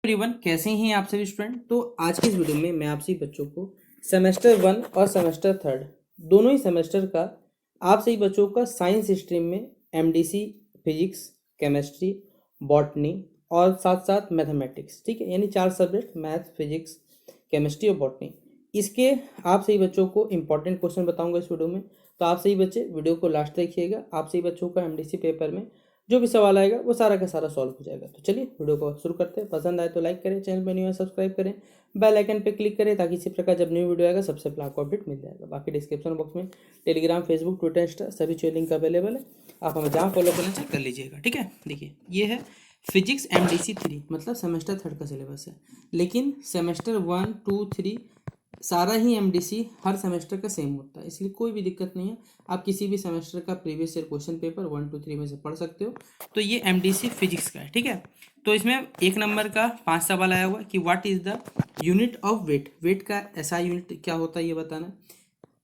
Everyone, कैसे हैं आप सभी स्टूडेंट। तो आज की इस वीडियो में मैं आप सभी बच्चों को सेमेस्टर 1 और सेमेस्टर 3 दोनों ही सेमेस्टर का आप सभी बच्चों का साइंस स्ट्रीम में एमडीसी फिजिक्स, केमिस्ट्री, बॉटनी और साथ साथ मैथमेटिक्स, ठीक है, यानी 4 सब्जेक्ट मैथ, फिजिक्स, केमिस्ट्री और बॉटनी, इसके आप सभी बच्चों को इंपॉर्टेंट क्वेश्चन बताऊंगा इस वीडियो में। तो आप सभी बच्चे वीडियो को लास्ट देखिएगा। आप सभी बच्चों का एमडीसी पेपर में जो भी सवाल आएगा वो सारा का सारा सॉल्व हो जाएगा। तो चलिए वीडियो को शुरू करते हैं। पसंद आए तो लाइक करें, चैनल पर न्यू है सब्सक्राइब करें, बेल आइकन पे क्लिक करें ताकि इसी प्रकार जब न्यू वीडियो आएगा सबसे पहले आपको अपडेट मिल जाएगा। बाकी डिस्क्रिप्शन बॉक्स में टेलीग्राम, फेसबुक, ट्विटर, इंस्टा सभी लिंक अवेलेबल है, आप हमें जहाँ फॉलो करना चाहिए कर लीजिएगा। ठीक है, देखिए ये है फिजिक्स एमडीसी 3, मतलब सेमेस्टर 3 का सिलेबस है, लेकिन सेमेस्टर 1, 2, 3 सारा ही एमडीसी हर सेमेस्टर का सेम होता है, इसलिए कोई भी दिक्कत नहीं है। आप किसी भी सेमेस्टर का प्रीवियस ईयर क्वेश्चन पेपर 1, 2, 3 में से पढ़ सकते हो। तो ये एमडीसी फिजिक्स का है, ठीक है। तो इसमें 1 नंबर का 5 सवाल आया हुआ है कि what is the unit of weight. Weight का ऐसा यूनिट क्या होता है ये बताना है।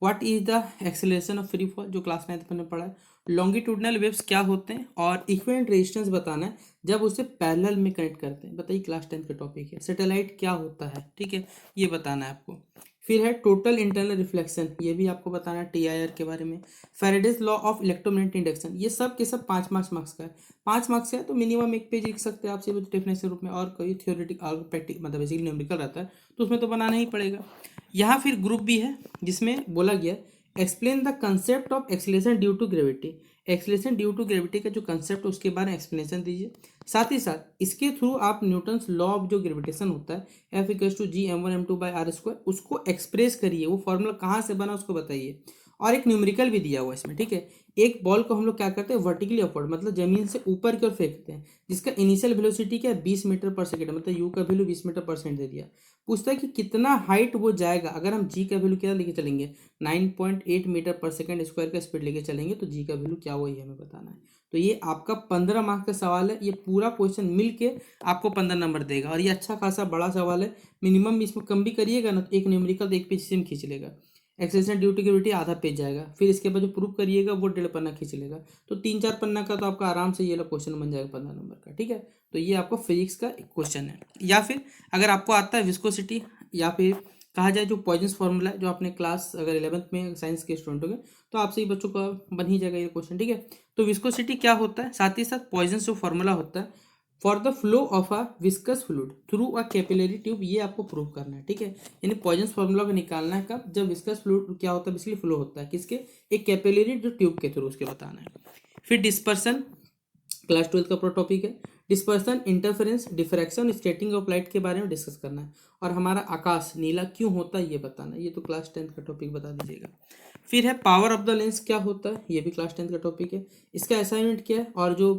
What is the acceleration of free fall, जो क्लास 9th में पढ़ा है। लॉन्गिट्यूडनल वेव्स क्या होते हैं, और इक्विवेलेंट रेजिस्टेंस बताना है जब उसे पैरेलल में कनेक्ट करते हैं। बताइए, क्लास 10 का टॉपिक है। सैटेलाइट क्या होता है, ठीक है, ये बताना है आपको। फिर है टोटल इंटरनल रिफ्लेक्शन, ये भी आपको बताना है टीआईआर के बारे में। Faraday's law of electromagnetic induction, ये सब के सब 5 मार्क्स का है। 5 मार्क्स का है तो मिनिमम एक पेज लिख सकते हैं आप सिर्फ डेफिनेशन रूप में, और कोई थ्योरेटिक और प्रैक्टिक मतलब बेसिकली न्यूमेरिकल रहता है तो उसमें तो बनाना ही पड़ेगा। यहाँ फिर ग्रुप भी है जिसमें बोला गया explain the concept of acceleration due to gravity. Acceleration due to gravity का जो कंसेप्ट है उसके बारे में एक्सप्लेनेशन दीजिए। साथ ही साथ इसके थ्रू आप न्यूटन्स लॉ ऑफ जो ग्रेविटेशन होता है F=G m1m2/r², उसको एक्सप्रेस करिए। वो फॉर्मूला कहाँ से बना उसको बताइए। और एक न्यूमेरिकल भी दिया हुआ है इसमें, ठीक है। एक बॉल को हम लोग क्या करते हैं, वर्टिकली अपवर्ड मतलब जमीन से ऊपर की ओर फेंकते हैं, जिसका इनिशियल वेलोसिटी क्या है 20 मीटर पर सेकेंड, मतलब यू का वैल्यू 20 मीटर पर सेकेंड दे दिया। पूछता है कि कितना हाइट वो जाएगा अगर हम जी का वैल्यू क्या लेके चलेंगे, 9.8 मीटर पर सेकेंड स्क्वायर का स्पीड लेके चलेंगे, तो जी का वैल्यू क्या हुआ ये हमें बताना है। तो ये आपका 15 मार्क्स का सवाल है। ये पूरा क्वेश्चन मिल के आपको 15 नंबर देगा, और ये अच्छा खासा बड़ा सवाल है। मिनिमम इसमें कम भी करिएगा ना तो एक न्यूमेरिकल तो एक पेज से खींच लेगा। एक्सेलरेशन ड्यू टू ग्रेविटी आधा पेज जाएगा, फिर इसके बाद जो प्रूफ करिएगा वो 1.5 पन्ना खींच लेगा। तो 3-4 पन्ना का तो आपका आराम से ये लोग क्वेश्चन बन जाएगा 15 नंबर का, ठीक है। तो ये आपको फिजिक्स का एक क्वेश्चन है। या फिर अगर आपको आता है विस्कोसिटी, या फिर कहा जाए जो पॉइजन्स फार्मूला है, जो आपने क्लास अगर 11th में साइंस के स्टूडेंट हो गए तो आप सही बच्चों का बन ही जाएगा ये क्वेश्चन, ठीक है। तो विस्कोसिटी क्या होता है, साथ ही साथ पॉइजन्स जो फार्मूला होता है for the flow of a viscous fluid through a capillary tube, ये आपको प्रूव करना है, ठीक है। यानी पॉइजन्स फार्मूला को निकालना है कब, जब विस्कस फ्लूइड क्या होता है, बेसिकली फ्लो होता है किसके, एक कैपिलरी जो ट्यूब के थ्रू, उसके बताना है। फिर डिस्पर्सन क्लास 12 का पूरा टॉपिक है। Dispersion, interference, diffraction, scattering of light के बारे में डिस्कस करना है। और हमारा आकाश नीला क्यों होता है ये बताना है, ये तो क्लास 10 का टॉपिक बता दीजिएगा। फिर है पावर ऑफ द लेंस क्या होता है, ये भी क्लास 10 का टॉपिक है। इसका असाइनमेंट क्या है, और जो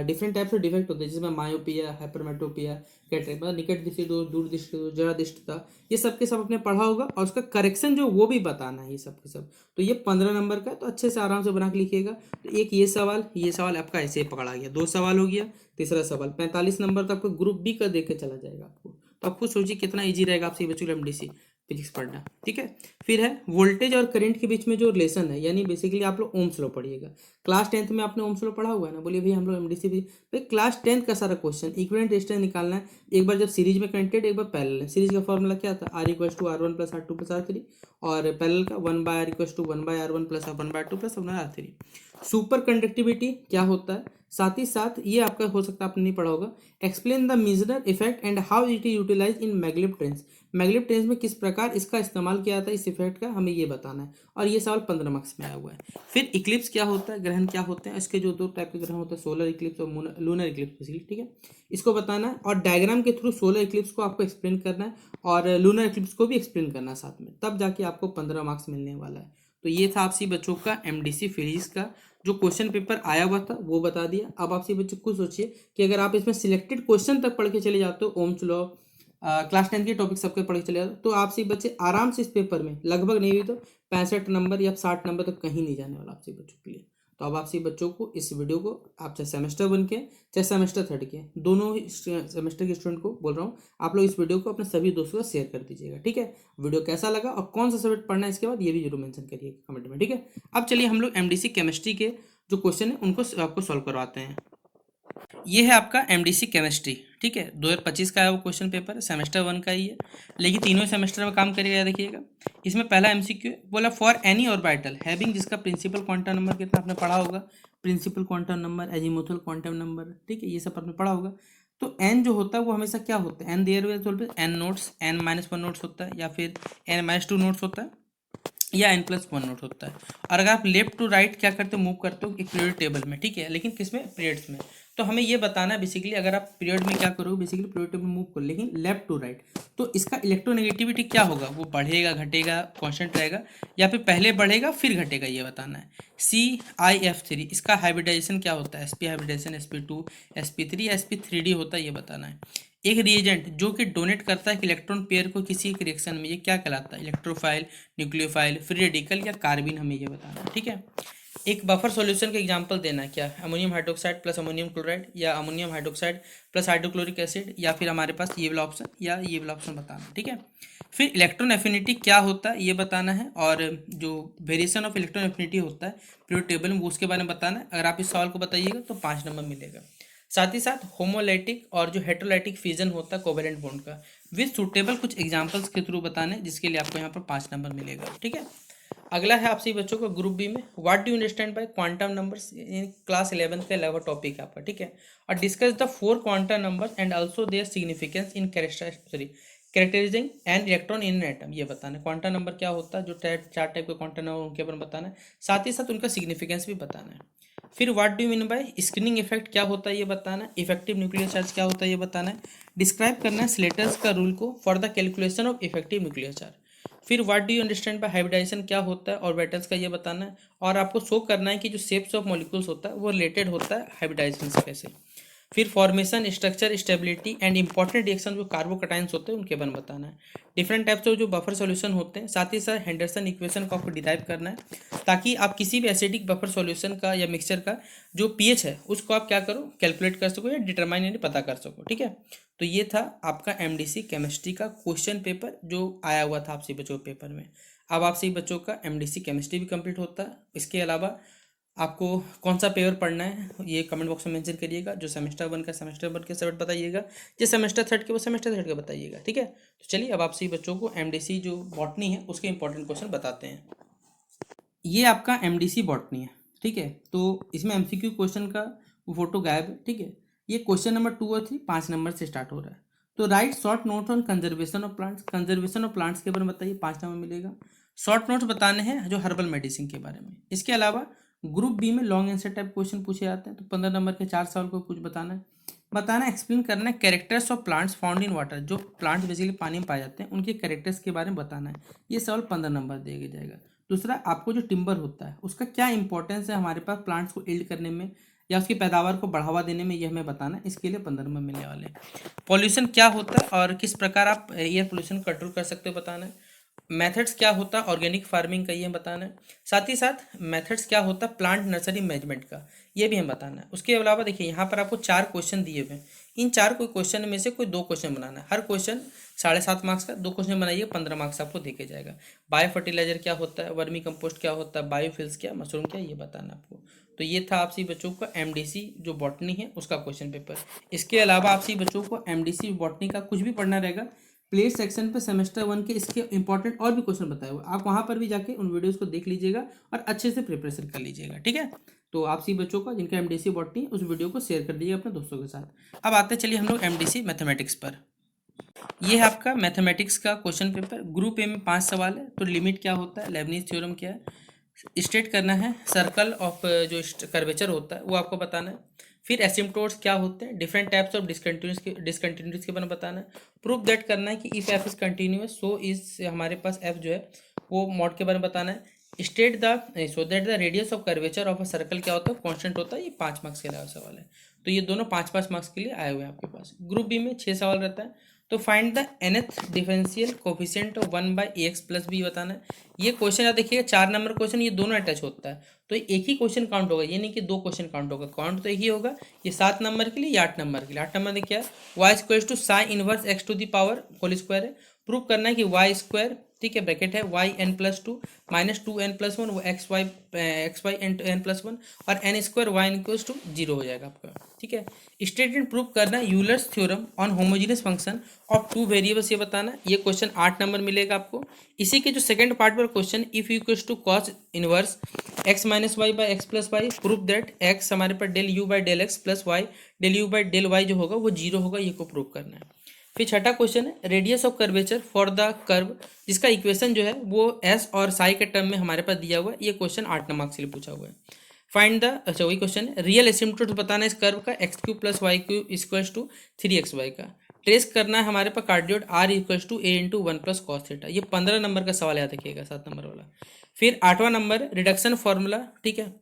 डिफरेंट टाइप्स ऑफ डिफेक्ट होते हैं जिसमें मायोपिया, हाइपरमेट्रोपिया, कैटरेक्ट मतलब निकट दृष्टि दोष, दूर दृष्टि दोष, जरा दृष्टिता, ये सब के सब आपने पढ़ा होगा, और उसका करेक्शन जो वो भी बताना है, ये सब के सब। तो ये 15 नंबर का, तो अच्छे से आराम से बना के लिखिएगा। तो एक ये सवाल आपका ऐसे ही पकड़ा गया, 2 सवाल हो गया। तीसरा सवाल 45 नंबर का आपको ग्रुप बी का देख के चला जाएगा आपको। तो आपको सोचिए कितना इजी रहेगा आपसे बच्चों को एमडीसी फिजिक्स पढ़ना, ठीक है। फिर है वोल्टेज और करंट के बीच में जो रिलेशन है, यानी बेसिकली आप लोग ओम्स लॉ पढ़िएगा। क्लास 10th में आपने ओम्स लॉ पढ़ा हुआ है ना, बोलिए भाई हम लोग एमडीसी भी। भाई क्लास 10th का सारा क्वेश्चन इक्विवेलेंट रेजिस्टेंस निकालना है, एक बार जब सीरीज में कनेक्टेड, एक बार पैरेलल है। सीरीज का फॉर्मूला क्या था, R=R1+R2+R3, और पैरेलल का 1/R=1/R1+1/2+1/R3। सुपर कंडक्टिविटी क्या होता है, साथ ही साथ ये आपका हो सकता है आपने नहीं पढ़ा होगा। Explain the Meissner effect and how it is utilize in maglev trains. Maglev trains में किस प्रकार इसका इस्तेमाल किया जाता है, इस इफेक्ट का हमें ये बताना है। और ये सवाल 15 मार्क्स में आया हुआ है। फिर इक्लिप्स क्या होता है, ग्रहण क्या होते हैं, इसके जो 2 टाइप के ग्रहण होते हैं, सोलर इक्लिप्स और लूनर इक्लिप्स बेसिकली, ठीक है। इसको बताना है, और डायग्राम के थ्रू सोलर इक्लिप्स को आपको एक्सप्लेन करना है, और लूनर इक्लिप्स को भी एक्सप्लेन करना है साथ में, तब जाके आपको 15 मार्क्स मिलने वाला है। तो ये था आपसी बच्चों का एमडीसी फिजिक्स का जो क्वेश्चन पेपर आया हुआ था वो बता दिया। अब आपसे बच्चे खुद सोचिए कि अगर आप इसमें सिलेक्टेड क्वेश्चन तक पढ़ के चले जाते हो, ओम्स लॉ, क्लास 10 के टॉपिक सबके पढ़ के चले जाते हो, तो आपसे बच्चे आराम से इस पेपर में लगभग नहीं भी तो 65 नंबर या 60 नंबर तक कहीं नहीं जाने वाला आपसे बच्चों के लिए। तो अब आपसे बच्चों को इस वीडियो को, आप चाहे सेमेस्टर 1 के चाहे सेमेस्टर 3 के, दोनों ही सेमेस्टर के स्टूडेंट को बोल रहा हूँ, आप लोग इस वीडियो को अपने सभी दोस्तों को शेयर कर दीजिएगा, ठीक है। वीडियो कैसा लगा और कौन सा सब्जेक्ट पढ़ना है इसके बाद ये भी जरूर मेंशन करिएगा कमेंट में, ठीक है। अब चलिए हम लोग एमडीसी केमिस्ट्री के जो क्वेश्चन है उनको आपको सॉल्व करवाते हैं। ये है आपका एमडीसी केमिस्ट्री, ठीक है, 2025 का है वो क्वेश्चन पेपर, सेमेस्टर 1 का ही है, लेकिन तीनों सेमेस्टर में काम करेगा। देखिएगा इसमें पहला एमसीक्यू बोला फॉर एनी ऑर्बिटल हैविंग, जिसका प्रिंसिपल क्वांटम नंबर कितना आपने पढ़ा होगा, principal quantum number, azimuthal quantum number, ठीक है, ये सब आपने पढ़ा होगा। तो एन जो होता है वो हमेशा क्या होता है, n there n nodes, n-1 nodes होता है, या फिर n-2 नोट्स होता है, या n+1 नोट होता है। और अगर आप लेफ्ट टू राइट क्या करते हो, मूव करते हो एक पीरियड टेबल में, ठीक है, लेकिन किस में, पीरियड्स में। तो हमें ये बताना है बेसिकली, अगर आप पीरियड में क्या करोगे, बेसिकली पीरियड टेबल मूव करो, लेकिन लेफ्ट टू राइट, तो इसका इलेक्ट्रोनेगेटिविटी क्या होगा, वो बढ़ेगा घटेगा कांस्टेंट रहेगा, या फिर पहले बढ़ेगा फिर घटेगा, ये बताना है। CIF3 इसका हाइब्रिडाइजेशन क्या होता है, sp hybridisation sp2 sp3 sp3d होता है, ये बताना है। एक रिएजेंट जो कि डोनेट करता है कि इलेक्ट्रॉन पेयर को किसी एक रिएक्शन में, ये क्या कहलाता है, इलेक्ट्रोफाइल, न्यूक्लियोफाइल, फ्री रेडिकल या कार्बिन, हमें ये बताना है, ठीक है। एक बफर सॉल्यूशन का एग्जांपल देना है, क्या, ammonium hydroxide plus ammonium chloride, या ammonium hydroxide plus hydrochloric acid, या फिर हमारे पास ये वाला ऑप्शन या ये वाला ऑप्शन बताना है, ठीक है। फिर इलेक्ट्रॉन एफिनिटी क्या होता है ये बताना है, और जो वेरिएशन ऑफ इलेक्ट्रॉन एफिनिटी होता है पीरियड टेबल में, वो उसके बारे में बताना है। अगर आप इस सवाल को बताइएगा तो 5 नंबर मिलेगा। साथ ही साथ होमोलाइटिक और जो हेटेरोलाइटिक फिजन होता है कोवेलेंट बॉन्ड का, विद सुटेबल कुछ एग्जांपल्स के थ्रू बताने, जिसके लिए आपको यहाँ पर 5 नंबर मिलेगा, ठीक है। अगला है आपसे बच्चों को ग्रुप बी में, what do you understand by quantum numbers, in class 11 का 11 टॉपिक है आपका, ठीक है। और discuss the 4 quantum numbers and also their significance in characterising an electron in atom, ये बताना है। क्वांटम नंबर क्या होता है, जो 4 टाइप के क्वांटम नंबर उनके बारे में बताना है, साथ ही साथ उनका सिग्निफिकेंस भी बताना है। फिर what do mean by screening effect क्या होता है ये बताना है, इफेक्टिव न्यूक्लियर चार्ज क्या होता है ये बताना है, डिस्क्राइब करना है स्लेटर्स का रूल को for the calculation of effective nuclear charge. फिर what do you understand by hybridisation क्या होता है, और ऑर्बिटल्स का ये बताना है, और आपको शो करना है कि जो शेप्स ऑफ मॉलिक्यूल्स होता है वो रिलेटेड होता है हाइब्रिडाइजेशन से कैसे। फिर formation, structure, stability and important reaction जो कार्बोकटाइंस होते हैं उनके बारे में बताना है। डिफरेंट टाइप्स ऑफ जो बफर सॉल्यूशन होते हैं, साथ ही साथ हेंडरसन इक्वेशन को आपको डिराइव करना है, ताकि आप किसी भी एसिडिक बफर सॉल्यूशन का या मिक्सचर का जो पीएच है उसको आप क्या करो, कैलकुलेट कर सको या डिटरमाइन यानी पता कर सको, ठीक है। तो ये था आपका एमडीसी केमिस्ट्री का क्वेश्चन पेपर जो आया हुआ था आपसे बच्चों पेपर में। अब आपसे बच्चों का एमडीसी केमिस्ट्री भी कंप्लीट होता है। इसके अलावा आपको कौन सा पेपर पढ़ना है ये कमेंट बॉक्स में मेंशन करिएगा, जो सेमेस्टर 1 का सेमेस्टर 1 के सब बताइएगा, जो सेमेस्टर 3 के वो सेमेस्टर 3 के बताइएगा, ठीक है। तो चलिए अब आपसे बच्चों को एमडीसी जो बॉटनी है उसके इंपॉर्टेंट क्वेश्चन बताते हैं। ये आपका एमडीसी बॉटनी है, ठीक है। तो इसमें एमसीक्यू क्वेश्चन का फोटो गायब है, ठीक है। ये क्वेश्चन नंबर 2 और 3 5 नंबर से स्टार्ट हो रहा है। तो right short note on conservation of plants, conservation of plants के बारे में बताइए, 5 नंबर मिलेगा। शॉर्ट नोट्स बताने हैं जो हर्बल मेडिसिन के बारे में। इसके अलावा ग्रुप बी में लॉन्ग आंसर टाइप क्वेश्चन पूछे जाते हैं, तो 15 नंबर के 4 सवाल को कुछ बताना है। बताना एक्सप्लेन करना है characters of plants found in water, जो प्लांट्स बेसिकली पानी में पाए जाते हैं उनके कैरेक्टर्स के बारे में बताना है। ये सवाल 15 नंबर दिया जाएगा। दूसरा, आपको जो टिम्बर होता है उसका क्या इंपॉर्टेंस है हमारे पास प्लांट्स को इल्ड करने में या उसकी पैदावार को बढ़ावा देने में, ये हमें बताना है। इसके लिए 15 नंबर मिलने वाले। पॉल्यूशन क्या होता है और किस प्रकार आप एयर पोल्यूशन कंट्रोल कर सकते हो बताना है। मेथड्स क्या होता है ऑर्गेनिक फार्मिंग का, ये हम बताना है। साथ ही साथ मेथड्स क्या होता है प्लांट नर्सरी मैनेजमेंट का, ये भी हम बताना है। उसके अलावा देखिए यहाँ पर आपको 4 क्वेश्चन दिए हुए हैं। इन 4 कोई क्वेश्चन में से कोई 2 क्वेश्चन बनाना है। हर क्वेश्चन 7.5 मार्क्स का, 2 क्वेश्चन बनाइए, 15 मार्क्स आपको देके जाएगा। बायो फर्टिलाइजर क्या होता है, वर्मी कंपोस्ट क्या होता है, बायोफिल्स क्या, मशरूम क्या, ये बताना आपको। तो ये था आपसी बच्चों का एमडीसी जो बॉटनी है उसका क्वेश्चन पेपर। इसके अलावा आपसी बच्चों को एमडीसी बॉटनी का कुछ भी पढ़ना रहेगा, प्ले सेक्शन पे सेमेस्टर 1 के इसके इंपॉर्टेंट और भी क्वेश्चन बताए हुए, आप वहाँ पर भी जाके उन वीडियोस को देख लीजिएगा और अच्छे से प्रिपरेशन कर लीजिएगा, ठीक है। तो आप सभी बच्चों को जिनका एमडीसी बॉटनी है उस वीडियो को शेयर कर दीजिए अपने दोस्तों के साथ। अब आते चलिए हम लोग एमडीसी मैथमेटिक्स पर। ये है आपका मैथमेटिक्स का क्वेश्चन पेपर। ग्रुप ए में 5 सवाल है। तो लिमिट क्या होता है, लेबनीज थ्योरम क्या है, स्टेट करना है। सर्कल ऑफ जो कर्वेचर होता है वो आपको बताना है। फिर एसिम्प्टोट्स क्या होते हैं, डिफरेंट टाइप्स ऑफ डिसकंटिन्यूटीज के बारे में बताना है। प्रूफ दैट करना है कि if F is continuous so is, हमारे पास एफ जो है वो मॉड के बारे में बताना है। State the so that the radius of curvature of a circle क्या होता है, कांस्टेंट होता है। ये 5 मार्क्स के अलावा सवाल है। तो ये दोनों 5-5 मार्क्स के लिए आए हुए हैं आपके पास। ग्रुप बी में 6 सवाल रहता है। तो find the nth differential coefficient of 1/ax + b बताना है। ये क्वेश्चन आप देखिएगा 4 नंबर क्वेश्चन, ये दोनों अटैच होता है। तो एक ही क्वेश्चन काउंट होगा, ये नहीं कि 2 क्वेश्चन काउंट होगा, काउंट तो एक ही होगा। ये 7 नंबर के लिए, ये 8 नंबर के लिए। 8 नंबर में क्या है, y square two sin inverse x to the power whole square है। प्रूव करना है कि वाई स्क्वायर, ठीक है, ब्रैकेट है, y n plus two minus 2n+1, वो x y n plus one, और n square y equals to 0 हो जाएगा आपका, ठीक है। स्टेटमेंट प्रूव करना है Euler's theorem on homogeneous function of 2 variables, ये बताना। ये क्वेश्चन 8 नंबर मिलेगा आपको। इसी के जो सेकंड पार्ट पर question, if u equals to cos inverse x minus y by x plus y, prove that x हमारे पास del u by del x plus y del u by del y जो होगा वो 0 होगा, ये को prove करना है। फिर छठा क्वेश्चन है radius of curvature for the curve, जिसका इक्वेशन जो है वो एस और साई के टर्म में हमारे पास दिया हुआ है। ये क्वेश्चन 8 नंबर के लिए पूछा हुआ है। फाइंड द, अच्छा वही क्वेश्चन है, रियल एसिम्पटोट बताना है इस कर्व का, x cube plus y cube equals to 3xy का। ट्रेस करना है हमारे पास cardioid r equals to a into 1 plus cos theta. ये 15 नंबर का सवाल याद रखिएगा, 7 नंबर वाला। फिर 8वां नंबर रिडक्शन फॉर्मूला, ठीक है,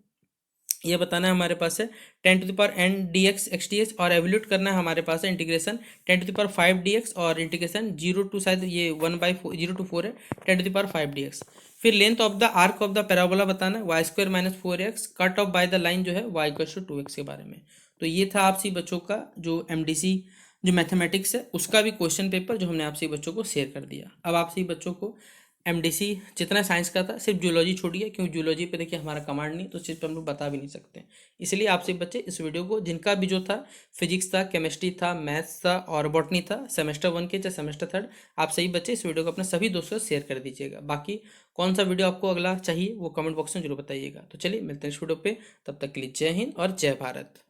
ये बताना है हमारे पास है 10⁻n dx x D x, और एवल्यूट करना है हमारे पास है इंटीग्रेशन 10⁵ dx और इंटीग्रेशन 0 टू, शायद ये 1/4 0 to 4 है, 10⁵ dx। फिर length of the arc of the parabola बताना है, y square minus 4x cut off by the line जो है y इक्वल्स टू 2x के बारे में। तो ये था आपसी बच्चों का जो MDC जो मैथमेटिक्स है उसका भी क्वेश्चन पेपर जो हमने आपसे बच्चों को शेयर कर दिया। अब आपसे बच्चों को MDC जितना साइंस का था, सिर्फ जूलॉजी छोड़िए, क्योंकि जूलॉजी पे देखिए हमारा कमांड नहीं, तो सिर्फ हम लोग बता भी नहीं सकते। इसलिए आपसे बच्चे इस वीडियो को, जिनका भी जो था फिजिक्स था, केमिस्ट्री था, मैथ्स था और बॉटनी था, सेमेस्टर 1 के चाहे सेमेस्टर 3, आप सही बच्चे इस वीडियो को अपने सभी दोस्तों से शेयर कर दीजिएगा। बाकी कौन सा वीडियो आपको अगला चाहिए वो कमेंट बॉक्स में जरूर बताइएगा। तो चलिए मिलते हैं इस वीडियो पे, तब तक के लिए जय हिंद और जय भारत।